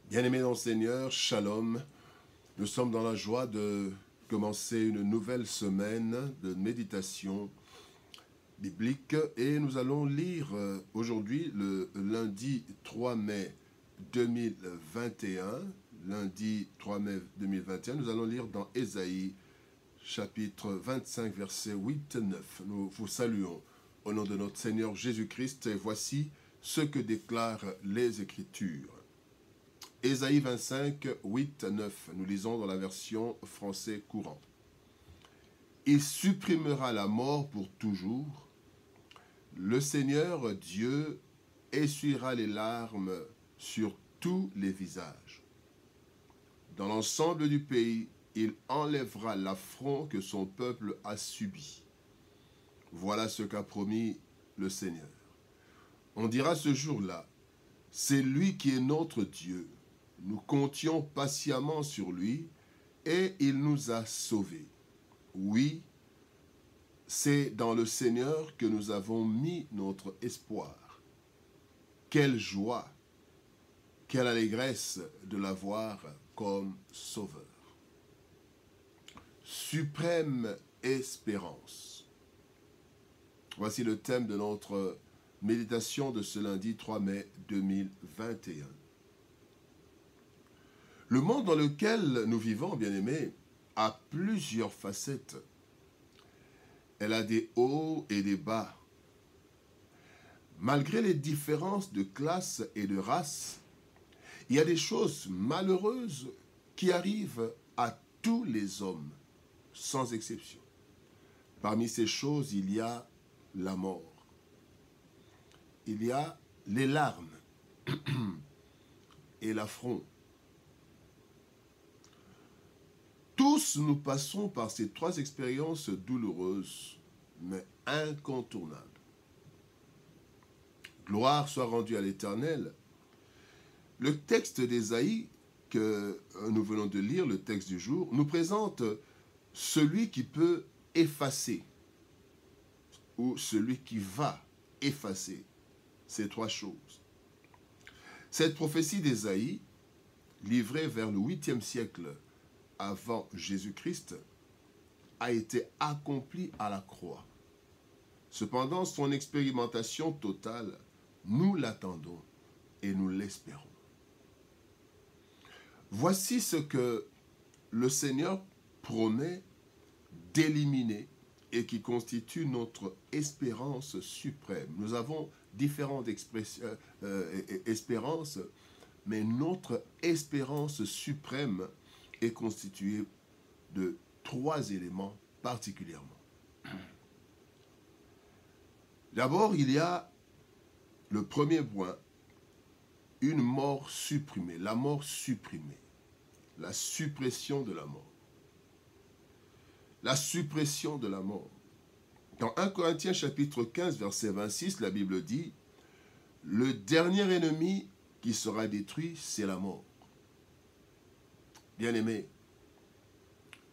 Bien-aimés dans le Seigneur, Shalom. Nous sommes dans la joie de commencer une nouvelle semaine de méditation biblique et nous allons lire aujourd'hui le lundi 3 mai 2021. Lundi 3 mai 2021, nous allons lire dans Ésaïe chapitre 25 versets 8 et 9. Nous vous saluons au nom de notre Seigneur Jésus-Christ et voici ce que déclarent les Écritures. Ésaïe 25, 8 à 9, nous lisons dans la version français courant. Il supprimera la mort pour toujours. Le Seigneur Dieu essuiera les larmes sur tous les visages. Dans l'ensemble du pays, il enlèvera l'affront que son peuple a subi. Voilà ce qu'a promis le Seigneur. On dira ce jour-là, c'est lui qui est notre Dieu. Nous comptions patiemment sur lui et il nous a sauvés. Oui, c'est dans le Seigneur que nous avons mis notre espoir. Quelle joie, quelle allégresse de l'avoir comme sauveur. Suprême espérance. Voici le thème de notre méditation de ce lundi 3 mai 2021. Le monde dans lequel nous vivons, bien-aimés, a plusieurs facettes. Elle a des hauts et des bas. Malgré les différences de classe et de race, il y a des choses malheureuses qui arrivent à tous les hommes, sans exception. Parmi ces choses, il y a la mort. Il y a les larmes et l'affront. Tous nous passons par ces trois expériences douloureuses, mais incontournables. Gloire soit rendue à l'Éternel. Le texte d'Ésaïe que nous venons de lire, le texte du jour, nous présente celui qui peut effacer, ou celui qui va effacer ces trois choses. Cette prophétie d'Ésaïe, livrée vers le 8e siècle avant Jésus-Christ, a été accomplie à la croix. Cependant, son expérimentation totale, nous l'attendons et nous l'espérons. Voici ce que le Seigneur promet d'éliminer et qui constitue notre espérance suprême. Nous avons différentes espérances, mais notre espérance suprême est constituée de trois éléments particulièrement. D'abord, il y a le premier point, une mort supprimée, la mort supprimée, la suppression de la mort. La suppression de la mort. Dans 1 Corinthiens chapitre 15, verset 26, la Bible dit « Le dernier ennemi qui sera détruit, c'est la mort. » Bien-aimé,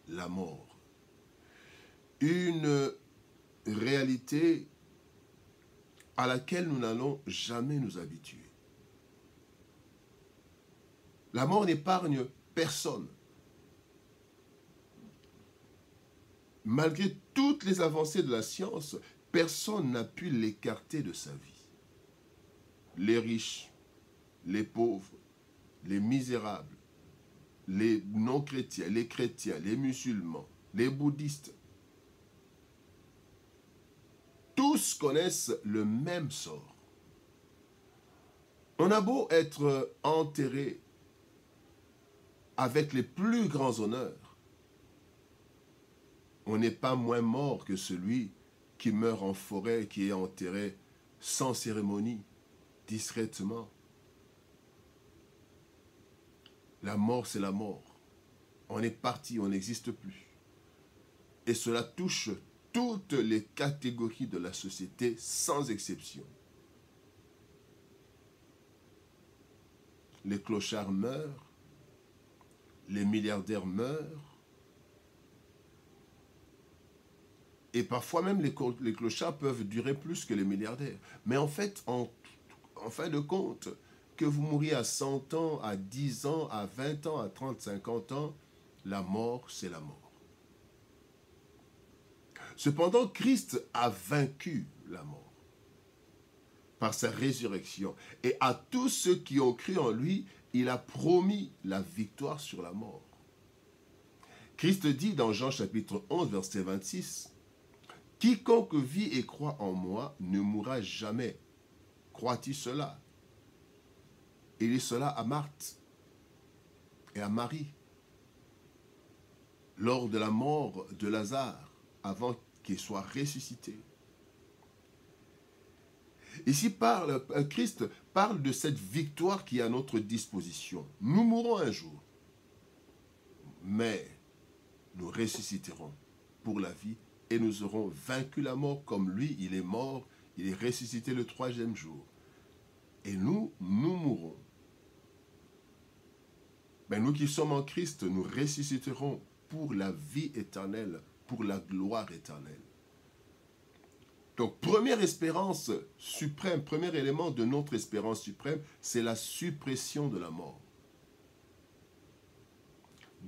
la mort. Une réalité à laquelle nous n'allons jamais nous habituer. La mort n'épargne personne. Malgré toutes les avancées de la science, personne n'a pu l'écarter de sa vie. Les riches, les pauvres, les misérables, les non-chrétiens, les musulmans, les bouddhistes, tous connaissent le même sort. On a beau être enterré avec les plus grands honneurs, on n'est pas moins mort que celui qui meurt en forêt, qui est enterré sans cérémonie, discrètement. La mort, c'est la mort. On est parti, on n'existe plus. Et cela touche toutes les catégories de la société, sans exception. Les clochards meurent, les milliardaires meurent, et parfois même les clochards peuvent durer plus que les milliardaires. Mais en fait, en fin de compte, que vous mouriez à 100 ans, à 10 ans, à 20 ans, à 30, 50 ans, la mort, c'est la mort. Cependant, Christ a vaincu la mort par sa résurrection. Et à tous ceux qui ont cru en lui, il a promis la victoire sur la mort. Christ dit dans Jean chapitre 11, verset 26, « Quiconque vit et croit en moi ne mourra jamais. Crois-tu cela ?» Il dit cela à Marthe et à Marie lors de la mort de Lazare, avant qu'il soit ressuscité. Ici, Christ parle de cette victoire qui est à notre disposition. Nous mourrons un jour, mais nous ressusciterons pour la vie et nous aurons vaincu la mort comme lui, il est mort, il est ressuscité le 3e jour. Et nous mourrons. Mais nous qui sommes en Christ, nous ressusciterons pour la vie éternelle, pour la gloire éternelle. Donc, première espérance suprême, premier élément de notre espérance suprême, c'est la suppression de la mort.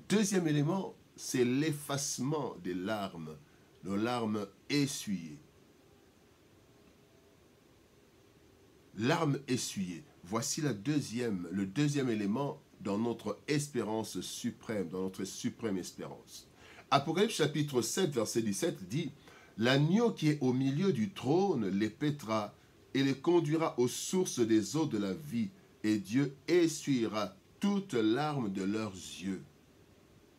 Deuxième élément, c'est l'effacement des larmes, nos larmes essuyées. Larmes essuyées. Voici le deuxième élément dans notre espérance suprême, dans notre suprême espérance. Apocalypse chapitre 7, verset 17 dit « L'agneau qui est au milieu du trône les paîtra et les conduira aux sources des eaux de la vie, et Dieu essuiera toutes larmes de leurs yeux. »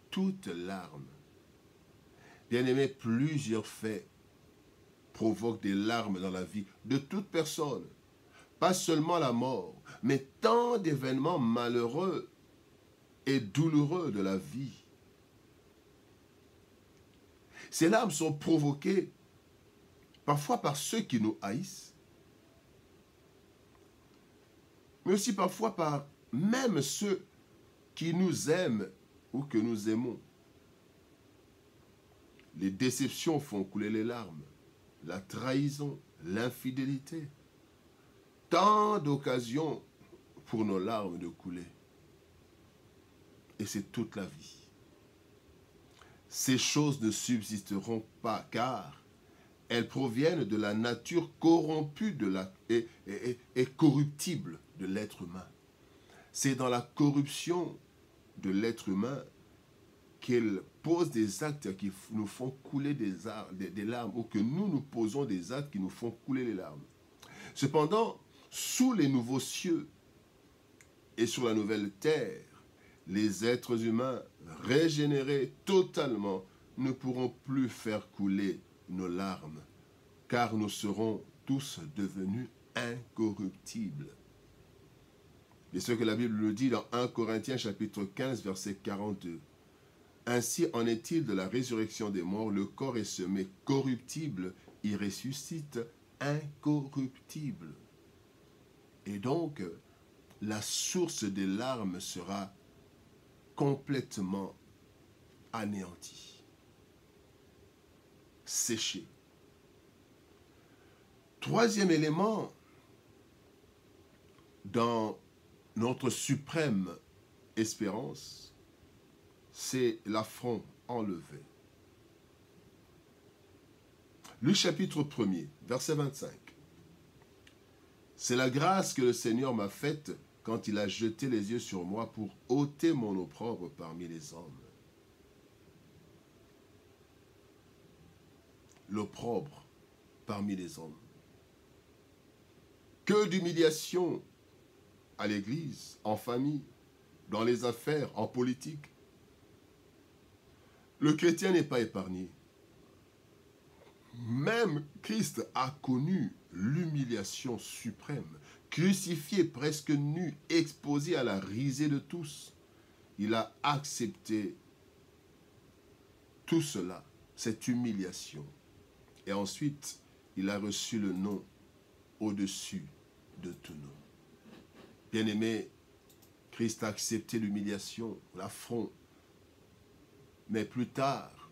Toutes larmes. Bien-aimés, plusieurs faits provoquent des larmes dans la vie de toute personne. Pas seulement la mort, mais tant d'événements malheureux et douloureux de la vie. Ces larmes sont provoquées parfois par ceux qui nous haïssent, mais aussi parfois par même ceux qui nous aiment ou que nous aimons. Les déceptions font couler les larmes, la trahison, l'infidélité. Tant d'occasions pour nos larmes de couler. Et c'est toute la vie. Ces choses ne subsisteront pas, car elles proviennent de la nature corrompue et corruptible de l'être humain. C'est dans la corruption de l'être humain qu'elle pose des actes qui nous font couler des larmes, ou que nous posons des actes qui nous font couler les larmes. Cependant, sous les nouveaux cieux et sur la nouvelle terre, les êtres humains régénérés totalement ne pourront plus faire couler nos larmes, car nous serons tous devenus incorruptibles. Et ce que la Bible nous dit dans 1 Corinthiens chapitre 15, verset 42. Ainsi en est-il de la résurrection des morts, le corps est semé corruptible, il ressuscite incorruptible. Et donc, la source des larmes sera complètement anéantie, séchée. Troisième élément, dans notre suprême espérance, c'est l'affront enlevé. Luc chapitre 1er, verset 25. C'est la grâce que le Seigneur m'a faite quand il a jeté les yeux sur moi pour ôter mon opprobre parmi les hommes. L'opprobre parmi les hommes. Que d'humiliation à l'église, en famille, dans les affaires, en politique. Le chrétien n'est pas épargné. Même Christ a connu l'humiliation suprême, crucifié presque nu, exposé à la risée de tous. Il a accepté tout cela, cette humiliation. Et ensuite, il a reçu le nom au-dessus de tout nom. Bien-aimé, Christ a accepté l'humiliation, l'affront. Mais plus tard,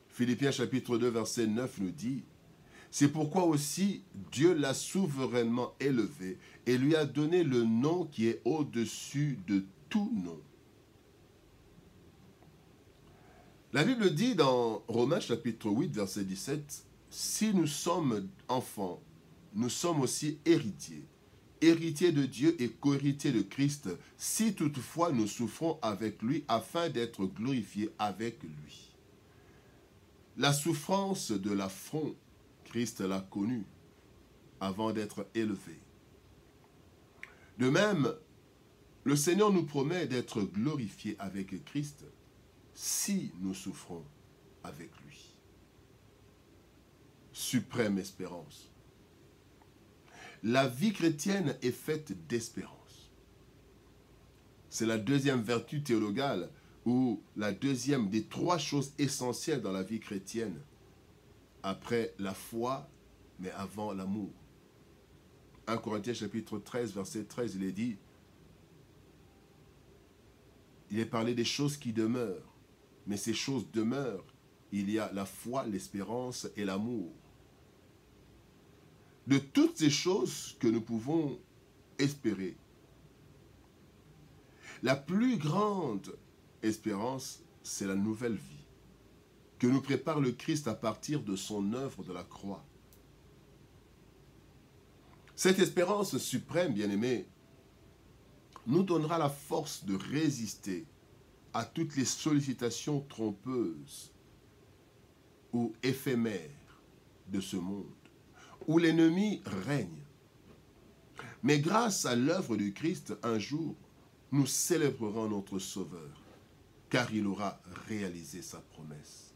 Philippiens chapitre 2, verset 9 nous dit « C'est pourquoi aussi Dieu l'a souverainement élevé et lui a donné le nom qui est au-dessus de tout nom. La Bible dit dans Romains chapitre 8, verset 17, « Si nous sommes enfants, nous sommes aussi héritiers, héritiers de Dieu et co-héritiers de Christ, si toutefois nous souffrons avec lui afin d'être glorifiés avec lui. » La souffrance de l'affront, Christ l'a connue avant d'être élevé. De même, le Seigneur nous promet d'être glorifiés avec Christ si nous souffrons avec lui. Suprême espérance. La vie chrétienne est faite d'espérance. C'est la deuxième vertu théologale ou la deuxième des trois choses essentielles dans la vie chrétienne, après la foi, mais avant l'amour. 1 Corinthiens chapitre 13, verset 13, il est dit, il est parlé des choses qui demeurent, mais ces choses demeurent. Il y a la foi, l'espérance et l'amour. De toutes ces choses que nous pouvons espérer, la plus grande espérance, c'est la nouvelle vie que nous prépare le Christ à partir de son œuvre de la croix. Cette espérance suprême, bien-aimés, nous donnera la force de résister à toutes les sollicitations trompeuses ou éphémères de ce monde, où l'ennemi règne. Mais grâce à l'œuvre du Christ, un jour, nous célébrerons notre Sauveur, car il aura réalisé sa promesse.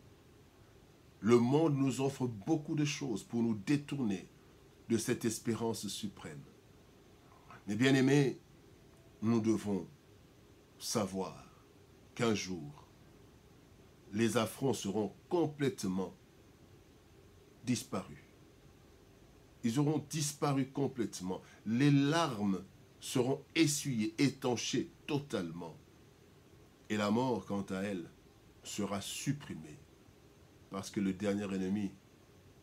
Le monde nous offre beaucoup de choses pour nous détourner de cette espérance suprême. Mais bien aimés, nous devons savoir qu'un jour, les affronts seront complètement disparus. Ils auront disparu complètement. Les larmes seront essuyées, étanchées totalement. Et la mort, quant à elle, sera supprimée. Parce que le dernier ennemi,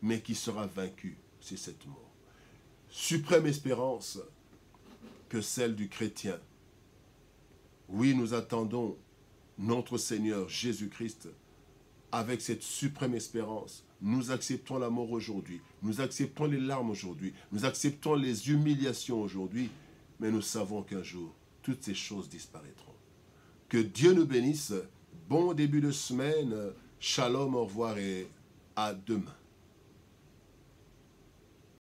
mais qui sera vaincu, c'est cette mort. Suprême espérance que celle du chrétien. Oui, nous attendons notre Seigneur Jésus-Christ avec cette suprême espérance. Nous acceptons la mort aujourd'hui, nous acceptons les larmes aujourd'hui, nous acceptons les humiliations aujourd'hui, mais nous savons qu'un jour, toutes ces choses disparaîtront. Que Dieu nous bénisse. Bon début de semaine. Shalom, au revoir et à demain.